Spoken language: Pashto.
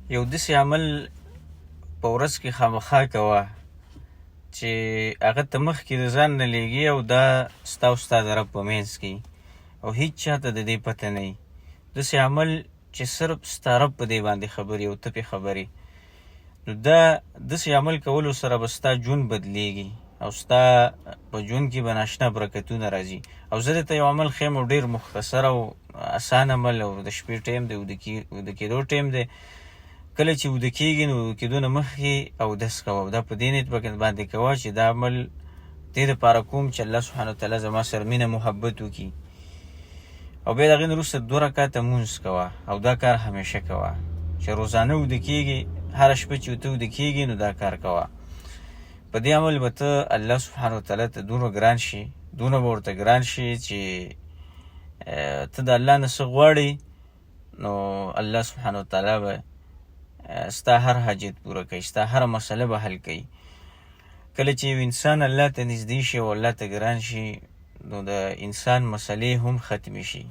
یو داسې عمل په ورځ کې خامخا کوه چې هغه ته مخکې د ځان نه لیږي او دا ستا او ستا د رب په منځ کې او هېڅ چا ته د دې پته نه وي. داسې عمل چې صرف ستا رب په دې باندې خبرې او ته پې خبرې، نو دا داسې عمل کولو سره به ستا ژوند بدلیږي او ستا په ژوند کې به ناشنا برکتونه راځي. او زه درته یو عمل ښیم او ډېر مختصر او اسان عمل او د شپې ټایم دی، وده کېدو ټایم دی. کله چې وده کېږي نو وده کېدو نه مخکې اودس کوه او دا په دې نیت باندې کوه چې دا عمل دې دپاره کوم چې الله سبحانه وتعالی زما سره مینه محبت وکړي. او بیا د هغې نه وروسته 2 رکعته لمونځ کوه او دا کار همیشه کوه چې روزانه وده کېږي، هره شپه چې ته وده کېږي نو دا کار کوه. په دې عمل به ته الله سبحانه وتعالی ته دونه ګران شي، دونه به ورته ګران شي چې ته د الله نه څه غواړې نو الله سبحانه وتعالی به ستا هر حاجت پوره کوي، ستا هره مسله به حل کوي. کله چې یو انسان الله ته نږدې شي او الله ته ګران شي نو د انسان مسلې هم ختمې شي.